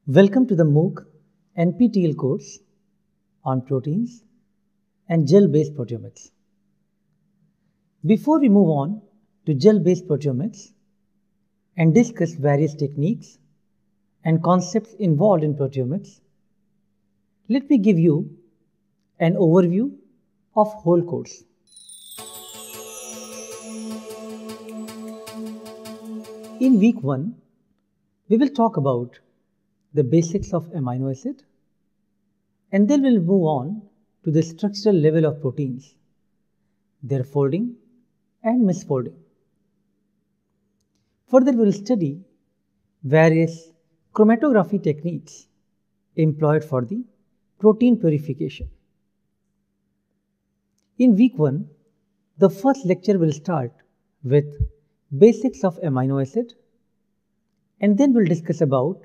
Welcome to the MOOC NPTEL course on proteins and gel-based proteomics. Before we move on to gel-based proteomics and discuss various techniques and concepts involved in proteomics, let me give you an overview of whole course. In week 1, we will talk about the basics of amino acid, and then we'll move on to the structural level of proteins, their folding and misfolding. Further, we'll study various chromatography techniques employed for the protein purification. In week 1, the first lecture will start with basics of amino acid, and then we'll discuss about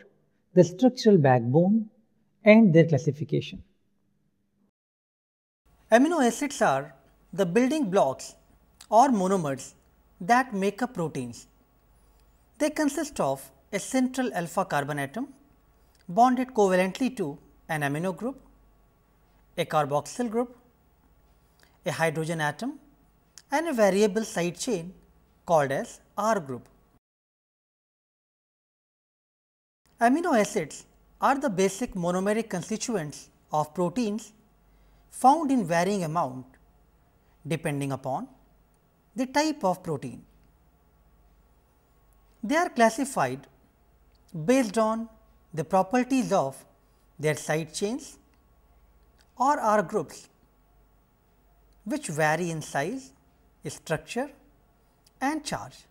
the structural backbone and their classification. Amino acids are the building blocks or monomers that make up proteins. They consist of a central alpha carbon atom bonded covalently to an amino group, a carboxyl group, a hydrogen atom, and a variable side chain called as R group. Amino acids are the basic monomeric constituents of proteins found in varying amount depending upon the type of protein. They are classified based on the properties of their side chains or R groups, which vary in size, structure and charge.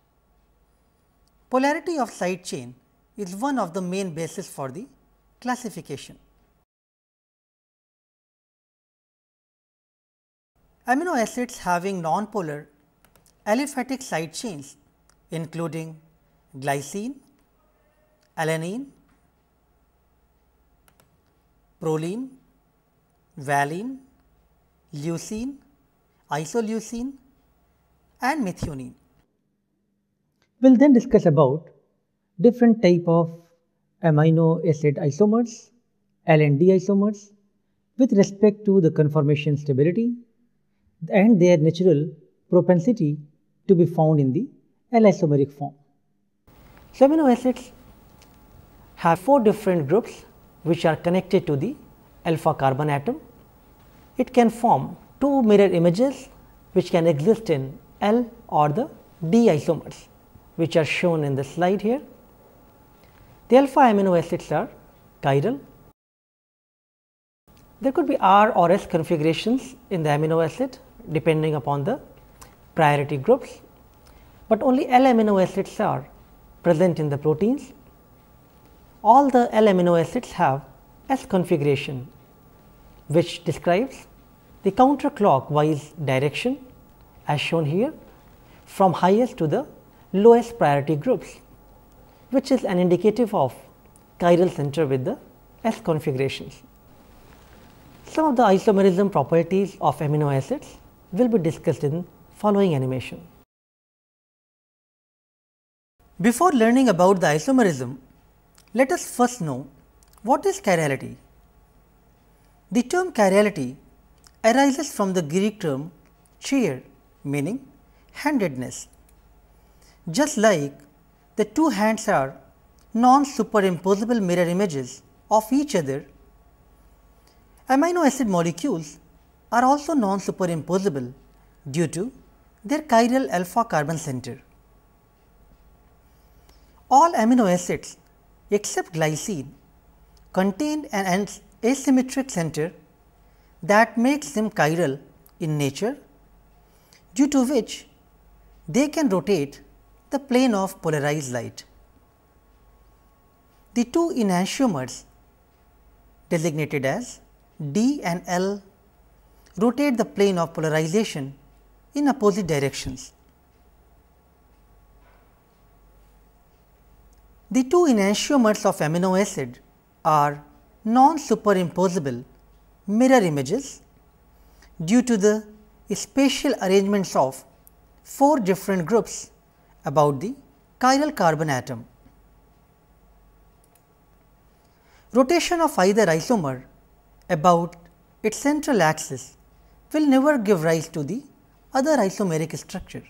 Polarity of side chain is one of the main bases for the classification. Amino acids having nonpolar aliphatic side chains including glycine, alanine, proline, valine, leucine, isoleucine and methionine. We will then discuss about different type of amino acid isomers, L and D isomers, with respect to the conformation stability and their natural propensity to be found in the L isomeric form. So, amino acids have 4 different groups which are connected to the alpha carbon atom. It can form 2 mirror images which can exist in L or the D isomers, which are shown in the slide here. The alpha amino acids are chiral. There could be R or S configurations in the amino acid depending upon the priority groups, but only L amino acids are present in the proteins. All the L amino acids have S configuration, which describes the counterclockwise direction as shown here from highest to the lowest priority groups, which is an indicative of chiral center with the S configurations. Some of the isomerism properties of amino acids will be discussed in following animation. Before learning about the isomerism, let us first know what is chirality. The term chirality arises from the Greek term chir, meaning handedness. Just like the two hands are non-superimposable mirror images of each other, amino acid molecules are also non-superimposable due to their chiral alpha carbon center. All amino acids except glycine contain an asymmetric center that makes them chiral in nature, due to which they can rotate the plane of polarized light. The 2 enantiomers designated as D and L rotate the plane of polarization in opposite directions. The 2 enantiomers of amino acid are non-superimposable mirror images due to the spatial arrangements of 4 different groups about the chiral carbon atom. Rotation of either isomer about its central axis will never give rise to the other isomeric structure.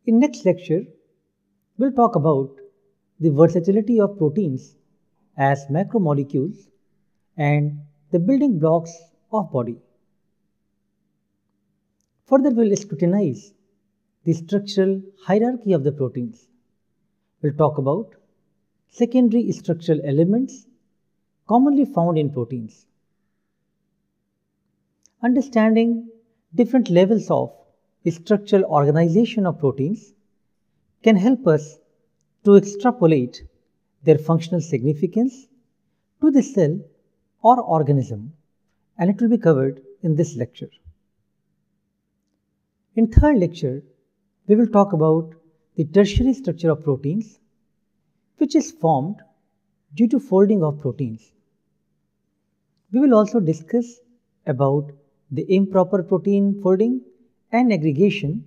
In next lecture, we will talk about the versatility of proteins as macromolecules and the building blocks of body. Further, we will scrutinize the structural hierarchy of the proteins. We will talk about secondary structural elements commonly found in proteins. Understanding different levels of structural organization of proteins can help us to extrapolate their functional significance to the cell or organism, and it will be covered in this lecture. In third lecture, we will talk about the tertiary structure of proteins, which is formed due to folding of proteins. We will also discuss about the improper protein folding and aggregation,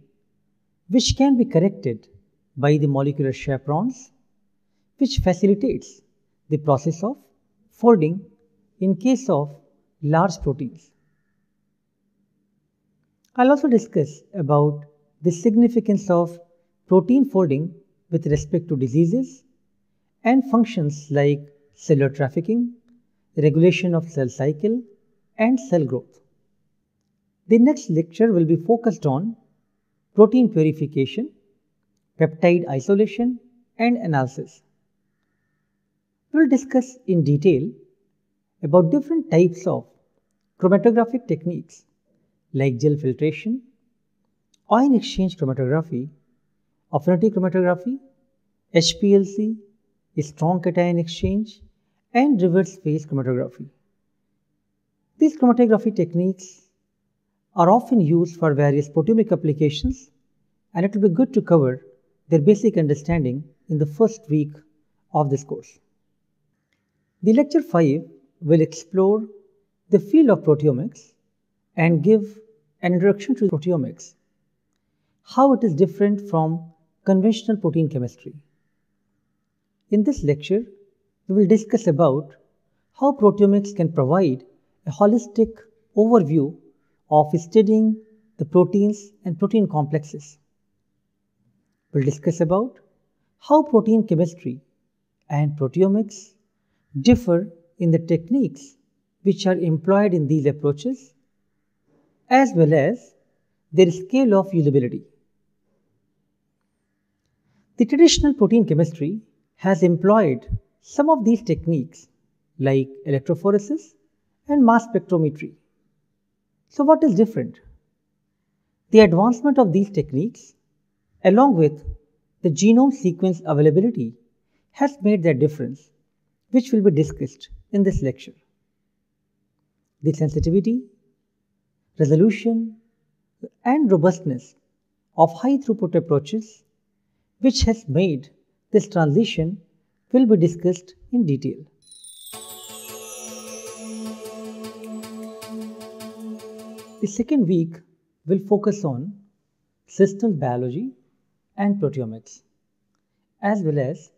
which can be corrected by the molecular chaperones, which facilitates the process of folding in case of large proteins. I will also discuss about the significance of protein folding with respect to diseases and functions like cellular trafficking, regulation of cell cycle, and cell growth. The next lecture will be focused on protein purification, peptide isolation, and analysis. We will discuss in detail about different types of chromatographic techniques like gel filtration, ion exchange chromatography, affinity chromatography, HPLC, strong cation exchange, and reverse phase chromatography. These chromatography techniques are often used for various proteomic applications, and it will be good to cover their basic understanding in the first week of this course. The lecture 5 will explore the field of proteomics and give an introduction to proteomics, how it is different from conventional protein chemistry. In this lecture, we will discuss about how proteomics can provide a holistic overview of studying the proteins and protein complexes. We will discuss about how protein chemistry and proteomics differ in the techniques which are employed in these approaches, as well as their scale of usability. The traditional protein chemistry has employed some of these techniques like electrophoresis and mass spectrometry. So what is different? The advancement of these techniques along with the genome sequence availability has made that difference, which will be discussed in this lecture. The sensitivity, resolution, and robustness of high throughput approaches, which has made this transition, will be discussed in detail. The second week will focus on systems biology and proteomics, as well as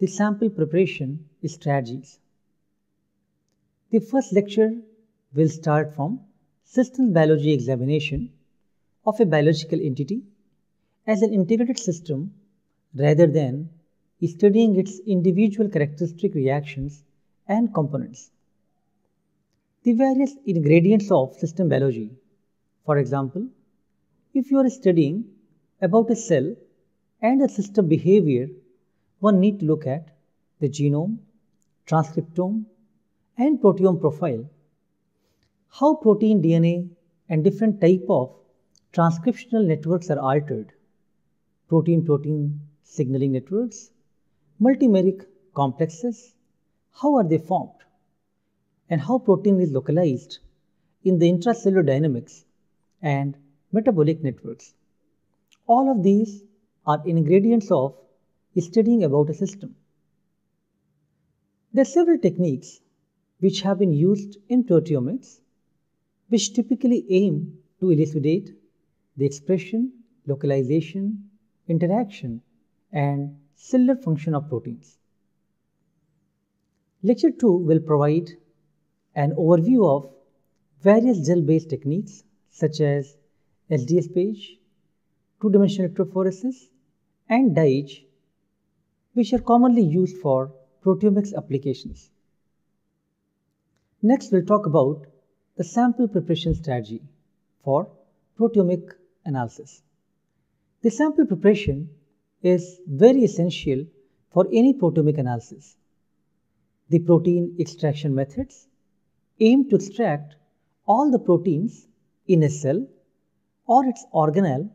the sample preparation strategies. The first lecture will start from systems biology examination of a biological entity as an integrated system rather than studying its individual characteristic reactions and components. The various ingredients of system biology. For example, if you are studying about a cell and a system behavior, one need to look at the genome, transcriptome, and proteome profile, how protein DNA and different type of transcriptional networks are altered, protein-protein signaling networks, multimeric complexes, how are they formed, and how protein is localized in the intracellular dynamics and metabolic networks. All of these are ingredients of studying about a system. There are several techniques which have been used in proteomics, which typically aim to elucidate the expression, localization, interaction, and cellular function of proteins. Lecture 2 will provide an overview of various gel-based techniques such as SDS page, two-dimensional electrophoresis, and dye-etch, which are commonly used for proteomics applications. Next, we'll talk about the sample preparation strategy for proteomic analysis. The sample preparation is very essential for any proteomic analysis. The protein extraction methods aim to extract all the proteins in a cell or its organelle,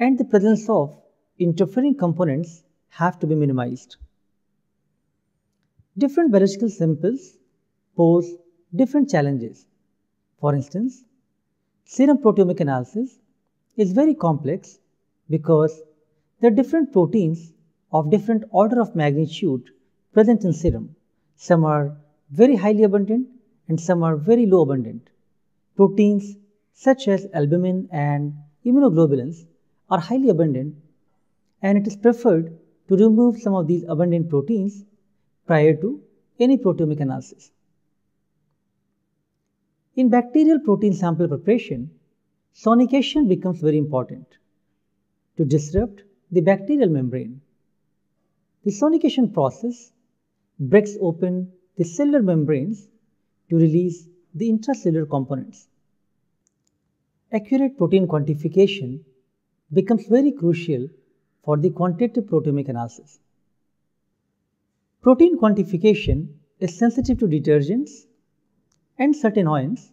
and the presence of interfering components have to be minimized. Different biological samples pose different challenges. For instance, serum proteomic analysis is very complex because there are different proteins of different order of magnitude present in serum. Some are very highly abundant and some are very low abundant. Proteins such as albumin and immunoglobulins are highly abundant, and it is preferred to remove some of these abundant proteins prior to any proteomic analysis. In bacterial protein sample preparation, sonication becomes very important to disrupt the bacterial membrane. The sonication process breaks open the cellular membranes to release the intracellular components. Accurate protein quantification becomes very crucial for the quantitative proteomic analysis. Protein quantification is sensitive to detergents and certain oils.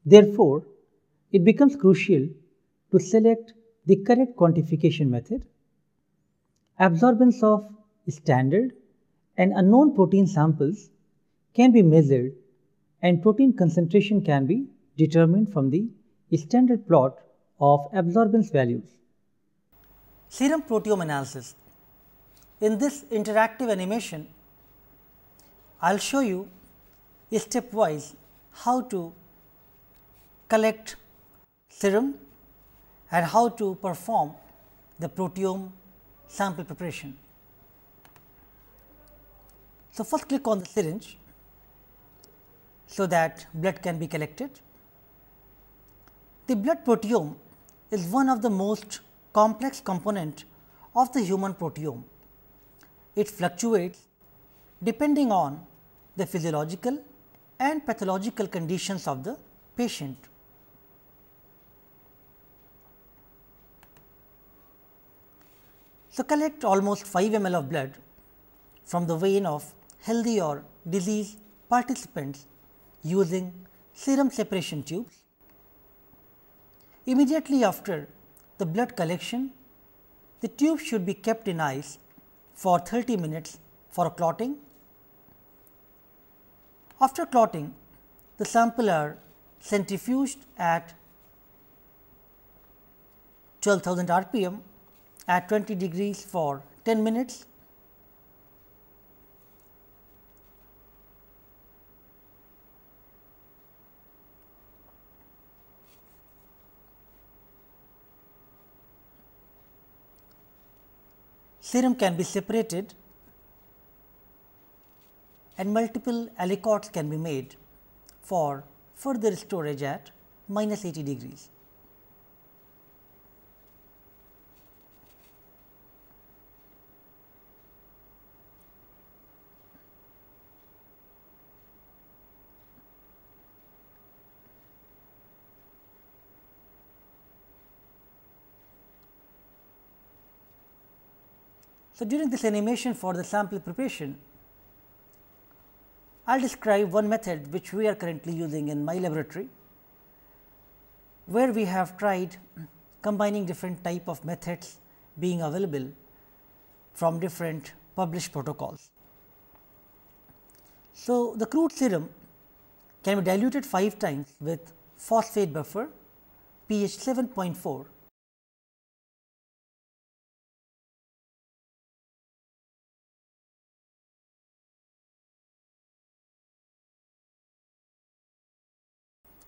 Therefore, it becomes crucial to select the correct quantification method. Absorbance of standard and unknown protein samples can be measured, and protein concentration can be determined from the standard plot of absorbance values. Serum proteome analysis. In this interactive animation, I will show you stepwise how to collect serum and how to perform the proteome sample preparation. So, first click on the syringe so that blood can be collected. The blood proteome is one of the most complex component of the human proteome. It fluctuates depending on the physiological and pathological conditions of the patient. So, collect almost 5 ml of blood from the vein of healthy or diseased participants using serum separation tubes. Immediately after the blood collection, the tube should be kept in ice for 30 minutes for clotting. After clotting, the sample are centrifuged at 12,000 rpm at 20 degrees for 10 minutes. Serum can be separated and multiple aliquots can be made for further storage at -80 degrees. So, during this animation for the sample preparation, I will describe one method which we are currently using in my laboratory, where we have tried combining different type of methods being available from different published protocols. So, the crude serum can be diluted 5 times with phosphate buffer pH 7.4 .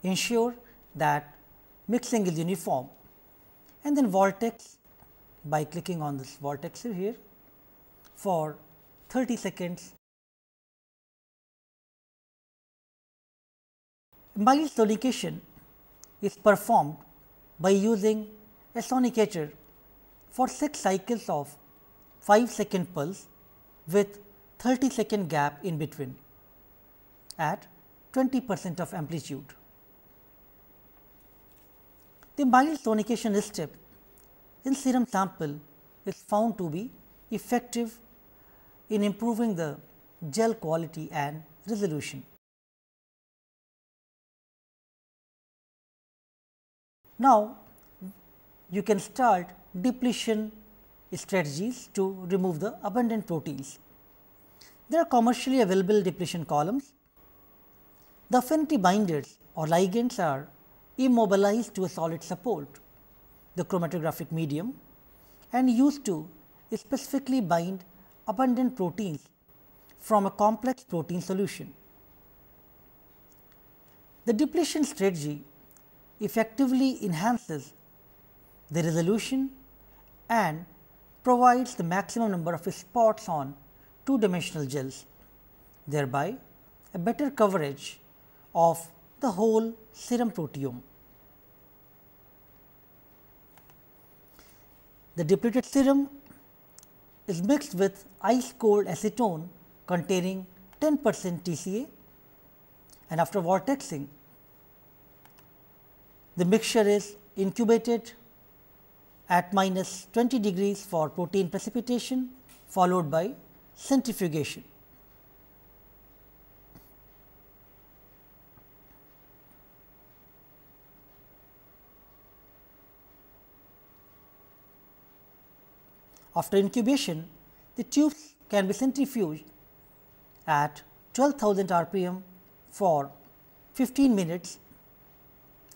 Ensure that mixing is uniform, and then vortex by clicking on this vortex here for 30 seconds. Mild sonication is performed by using a sonicator for 6 cycles of 5-second pulse with 30-second gap in between at 20% of amplitude. The mild sonication step in serum sample is found to be effective in improving the gel quality and resolution. Now, you can start depletion strategies to remove the abundant proteins. There are commercially available depletion columns. The affinity binders or ligands are immobilized to a solid support, the chromatographic medium, and used to specifically bind abundant proteins from a complex protein solution. The depletion strategy effectively enhances the resolution and provides the maximum number of spots on two-dimensional gels, thereby a better coverage of the whole serum proteome. The depleted serum is mixed with ice cold acetone containing 10% TCA, and after vortexing, the mixture is incubated at minus 20 degrees for protein precipitation, followed by centrifugation. After incubation, the tubes can be centrifuged at 12,000 rpm for 15 minutes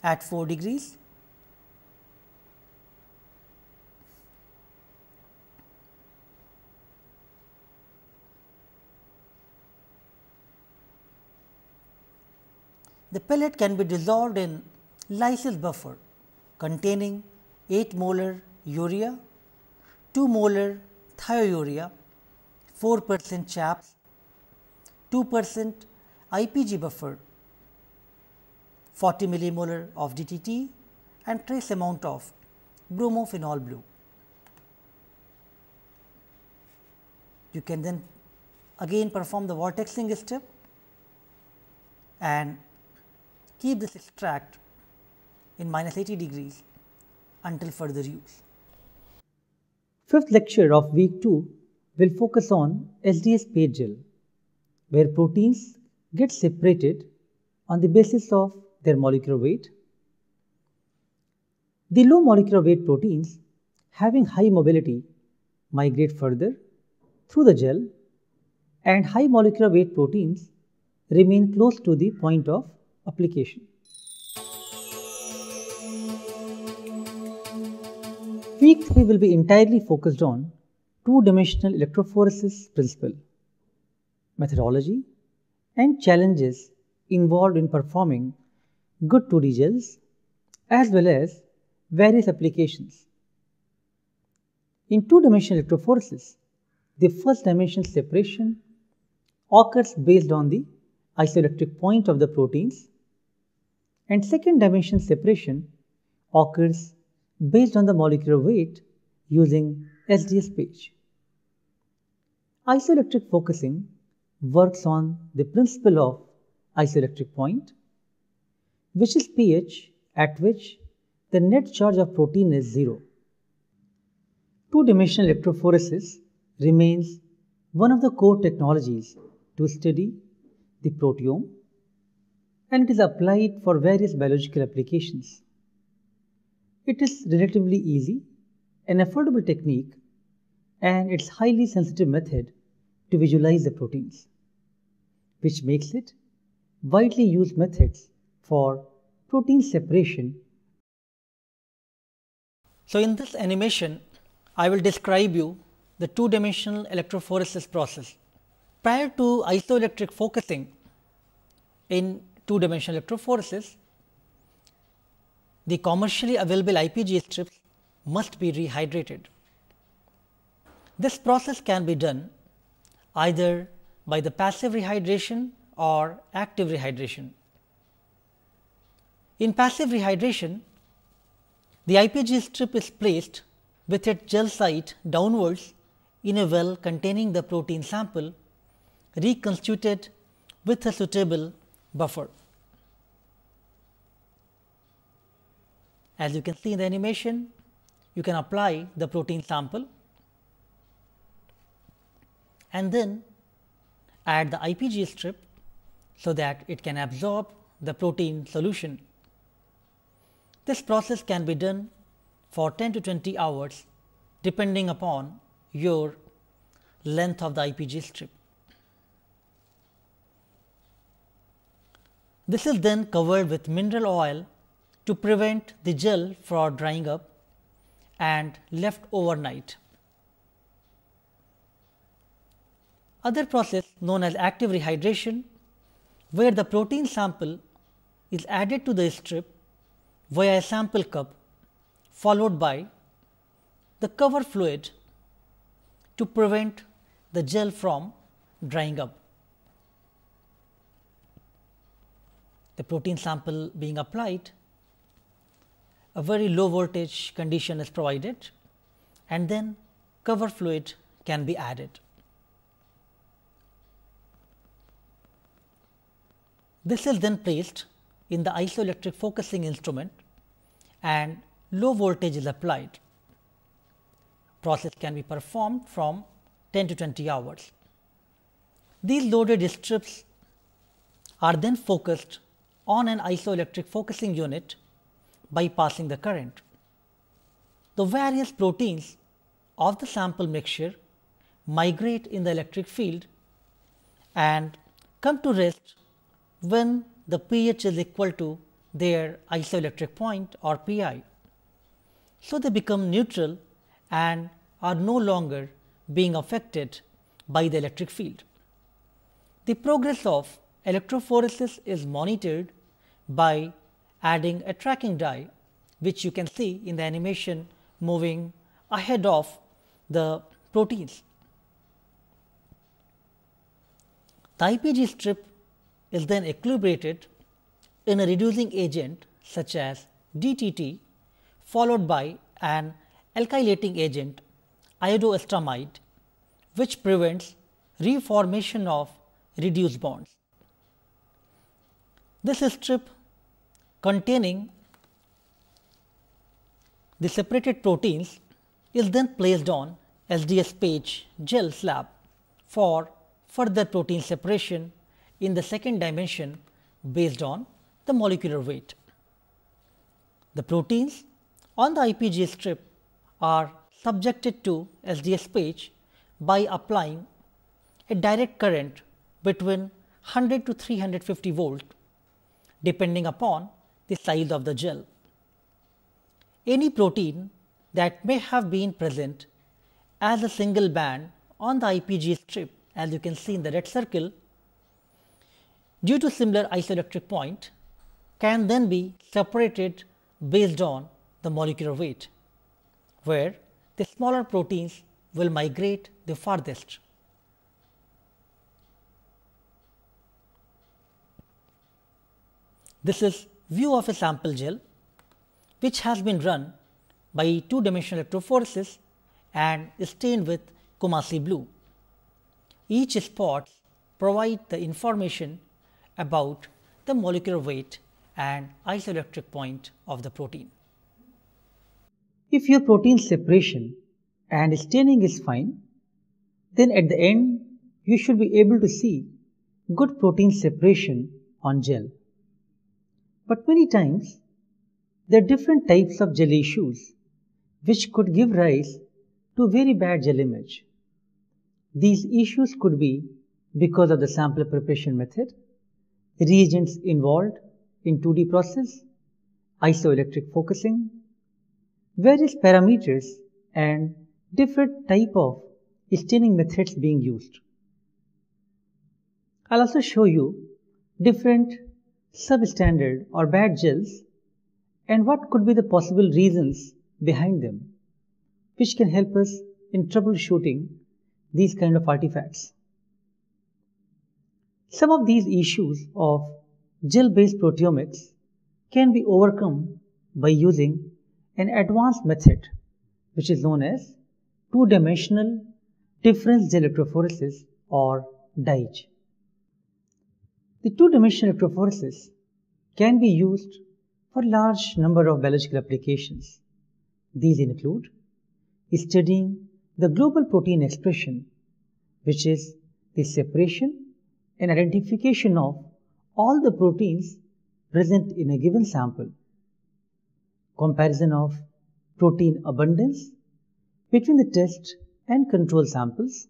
at 4 degrees. The pellet can be dissolved in lysis buffer containing 8 molar urea, 2 molar thiourea, 4% chaps, 2% IPG buffer, 40 millimolar of DTT and trace amount of bromophenol blue. You can then again perform the vortexing step and keep this extract in minus 80 degrees until further use. Fifth lecture of week 2 will focus on SDS page gel, where proteins get separated on the basis of their molecular weight. The low molecular weight proteins having high mobility migrate further through the gel, and high molecular weight proteins remain close to the point of application. Week 3 will be entirely focused on two-dimensional electrophoresis principle, methodology and challenges involved in performing good 2D gels as well as various applications. In two-dimensional electrophoresis, the first dimension separation occurs based on the isoelectric point of the proteins, and second dimension separation occurs based on the molecular weight using SDS page. Isoelectric focusing works on the principle of isoelectric point, which is pH at which the net charge of protein is 0. Two-dimensional electrophoresis remains one of the core technologies to study the proteome, and it is applied for various biological applications. It is relatively easy, an affordable technique, and it's highly sensitive method to visualize the proteins, which makes it widely used methods for protein separation. So, in this animation, I will describe you the two-dimensional electrophoresis process. Prior to isoelectric focusing in two-dimensional electrophoresis, the commercially available IPG strips must be rehydrated. This process can be done either by the passive rehydration or active rehydration. In passive rehydration, the IPG strip is placed with its gel site downwards in a well containing the protein sample, reconstituted with a suitable buffer. As you can see in the animation, you can apply the protein sample and then add the IPG strip so that it can absorb the protein solution. This process can be done for 10 to 20 hours depending upon your length of the IPG strip. This is then covered with mineral oil to prevent the gel from drying up and left overnight. Other process known as active rehydration, where the protein sample is added to the strip via a sample cup, followed by the cover fluid to prevent the gel from drying up. The protein sample being applied, a very low voltage condition is provided and then cover fluid can be added. This is then placed in the isoelectric focusing instrument and low voltage is applied. Process can be performed from 10 to 20 hours. These loaded strips are then focused on an isoelectric focusing unit by passing the current. The various proteins of the sample mixture migrate in the electric field and come to rest when the pH is equal to their isoelectric point or Pi. So, they become neutral and are no longer being affected by the electric field. The progress of electrophoresis is monitored by adding a tracking die, which you can see in the animation moving ahead of the proteins. The IPG strip is then equilibrated in a reducing agent such as DTT, followed by an alkylating agent iodoestramide, which prevents reformation of reduced bonds. This strip containing the separated proteins is then placed on SDS page gel slab for further protein separation in the second dimension based on the molecular weight. The proteins on the IPG strip are subjected to SDS page by applying a direct current between 100 to 350 volt depending upon the size of the gel. Any protein that may have been present as a single band on the IPG strip, as you can see in the red circle, due to similar isoelectric point, can then be separated based on the molecular weight, where the smaller proteins will migrate the farthest. This is view of a sample gel which has been run by two-dimensional electrophoresis and stained with Kumasi blue. Each spot provides the information about the molecular weight and isoelectric point of the protein. If your protein separation and staining is fine, then at the end you should be able to see good protein separation on gel. But many times there are different types of gel issues which could give rise to very bad gel image. These issues could be because of the sample preparation method, reagents involved in 2D process, isoelectric focusing, various parameters and different type of staining methods being used. I'll also show you different substandard or bad gels and what could be the possible reasons behind them, which can help us in troubleshooting these kind of artifacts. Some of these issues of gel-based proteomics can be overcome by using an advanced method which is known as two-dimensional difference gel electrophoresis or DIGE. The two-dimensional electrophoresis can be used for a large number of biological applications. These include studying the global protein expression, which is the separation and identification of all the proteins present in a given sample, comparison of protein abundance between the test and control samples.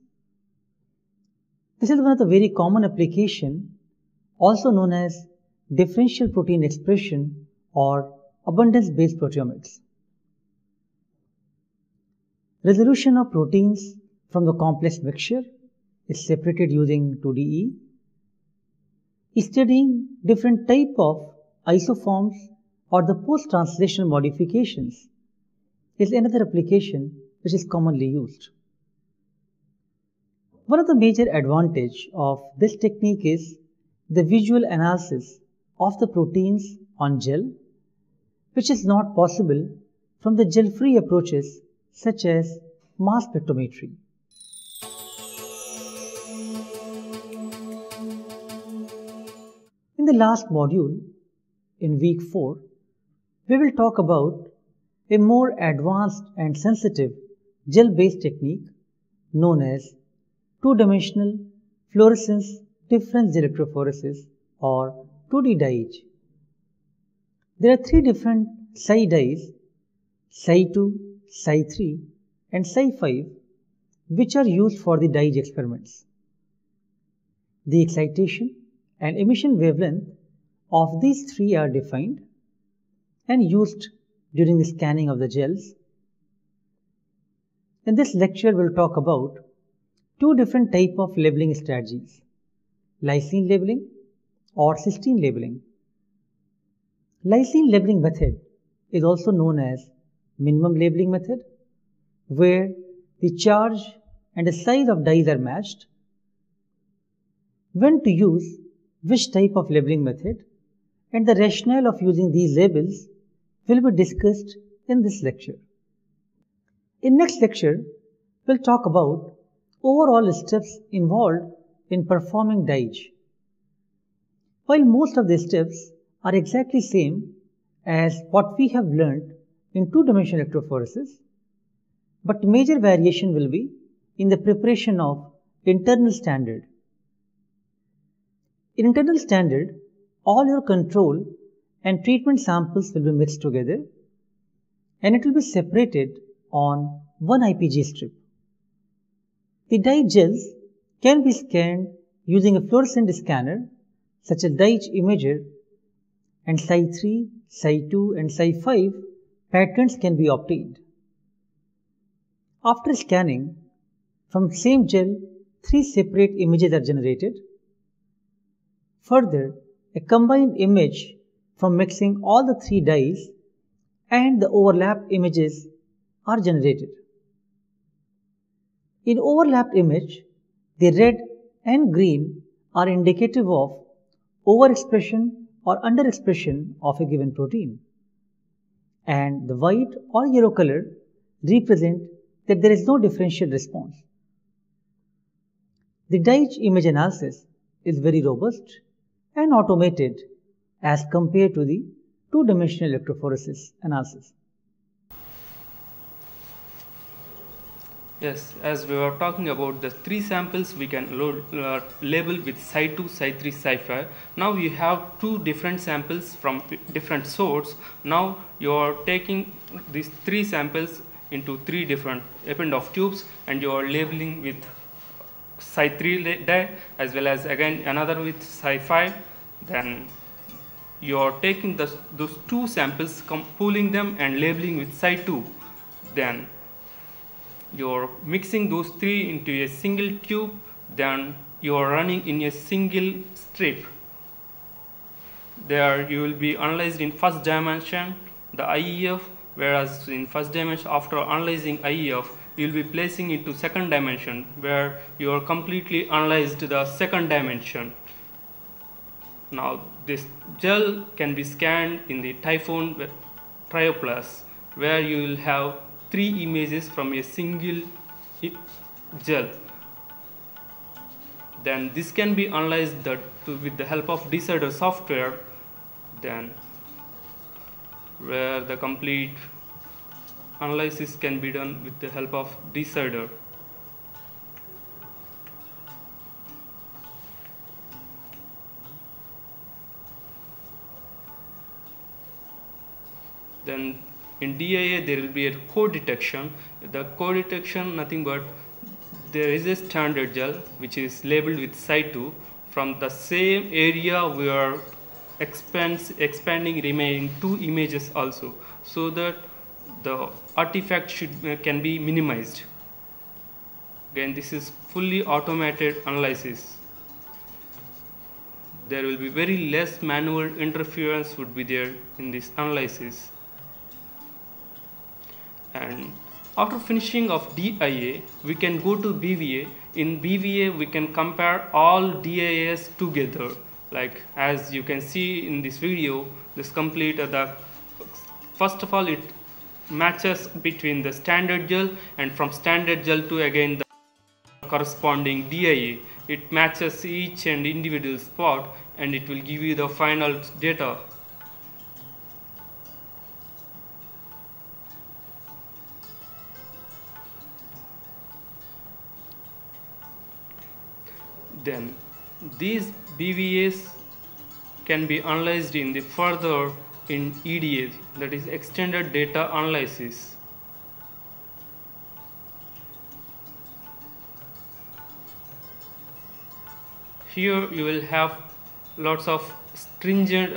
This is one of the very common application, also known as differential protein expression or abundance-based proteomics. Resolution of proteins from the complex mixture is separated using 2DE. Studying different type of isoforms or the post-translational modifications is another application which is commonly used. One of the major advantages of this technique is the visual analysis of the proteins on gel, which is not possible from the gel-free approaches such as mass spectrometry. In the last module, in week 4, we will talk about a more advanced and sensitive gel-based technique known as two-dimensional fluorescence difference gel electrophoresis or 2D DIGE. There are 3 different Psi dyes, Psi 2, Psi 3 and Psi 5, which are used for the DIGE experiments. The excitation and emission wavelength of these 3 are defined and used during the scanning of the gels. In this lecture, we will talk about 2 different types of labeling strategies, lysine labeling or cysteine labeling. Lysine labeling method is also known as minimum labeling method, where the charge and the size of dyes are matched. When to use which type of labeling method and the rationale of using these labels will be discussed in this lecture. In next lecture, we'll talk about overall steps involved in performing DIGE. While most of the steps are exactly same as what we have learned in two-dimensional electrophoresis, but major variation will be in the preparation of internal standard. In internal standard, all your control and treatment samples will be mixed together and it will be separated on one IPG strip. The DIGE gels can be scanned using a fluorescent scanner such as DIGE imager, and Psi 3, Psi 2 and Psi 5 patterns can be obtained. After scanning, from same gel, 3 separate images are generated. Further, a combined image from mixing all the 3 dyes and the overlapped images are generated. In overlapped image, the red and green are indicative of overexpression or underexpression of a given protein, and the white or yellow color represent that there is no differential response. The DIGE image analysis is very robust and automated as compared to the two-dimensional electrophoresis analysis. Yes, as we were talking about the 3 samples we can label with Psi 2, Psi 3, Psi 5. Now you have 2 different samples from different source. Now you are taking these 3 samples into 3 different Eppendorf tubes and you are labeling with Psi 3 dye as well as again another with Psi 5. Then you are taking those 2 samples, pooling them and labeling with Psi 2. Then you are mixing those 3 into a single tube, then you are running in a single strip. There you will be analyzed in first dimension the IEF, whereas in first dimension after analyzing IEF you will be placing into second dimension, where you are completely analyzed the second dimension. Now this gel can be scanned in the Typhoon Trioplus, where you will have 3 images from a single gel. Then this can be analyzed with the help of decider software, then where the complete analysis can be done with the help of decider. Then in DIA there will be a code detection. The code detection nothing but there is a standard gel which is labeled with Site2. From the same area we are expanding remaining 2 images also, so that the artifact can be minimized. Again, this is fully automated analysis. There will be very less manual interference would be there in this analysis. And after finishing of DIA, we can go to BVA. In BVA, we can compare all DIAs together. Like as you can see in this video, this complete first of all it matches between the standard gel, and from standard gel to again the corresponding DIA. It matches each and individual spot, and it will give you the final data. Then these BVAs can be analyzed in the further in EDA, that is extended data analysis. Here you will have lots of stringent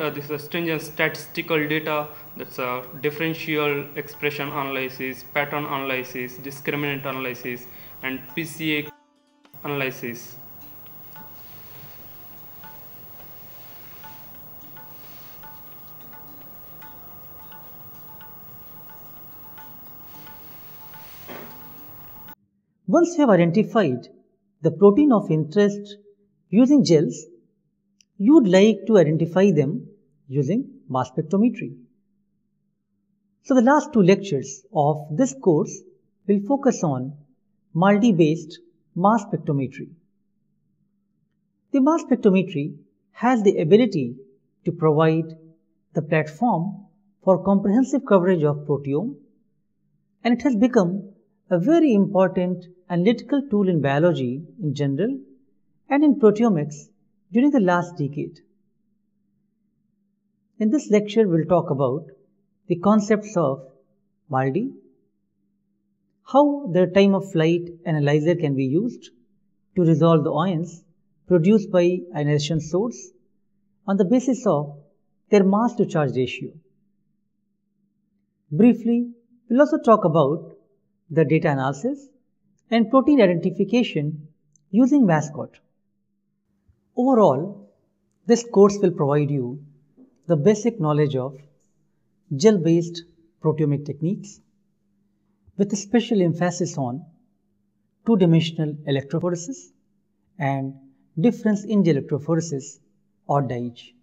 statistical data, that's a differential expression analysis, pattern analysis, discriminant analysis, and PCA analysis. Once you have identified the protein of interest using gels, you would like to identify them using mass spectrometry. So the last 2 lectures of this course will focus on MALDI-based mass spectrometry. The mass spectrometry has the ability to provide the platform for comprehensive coverage of proteome, and it has become a very important analytical tool in biology in general and in proteomics during the last decade. In this lecture, we'll talk about the concepts of MALDI, how the time of flight analyzer can be used to resolve the ions produced by ionization source on the basis of their mass to charge ratio. Briefly, we'll also talk about the data analysis and protein identification using mascot. Overall, this course will provide you the basic knowledge of gel-based proteomic techniques with a special emphasis on two-dimensional electrophoresis and difference in electrophoresis or DIGE.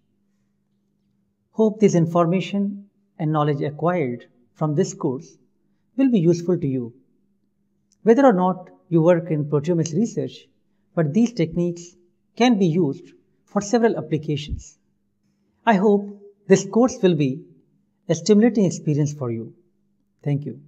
Hope this information and knowledge acquired from this course will be useful to you, whether or not you work in proteomics research, but these techniques can be used for several applications. I hope this course will be a stimulating experience for you. Thank you.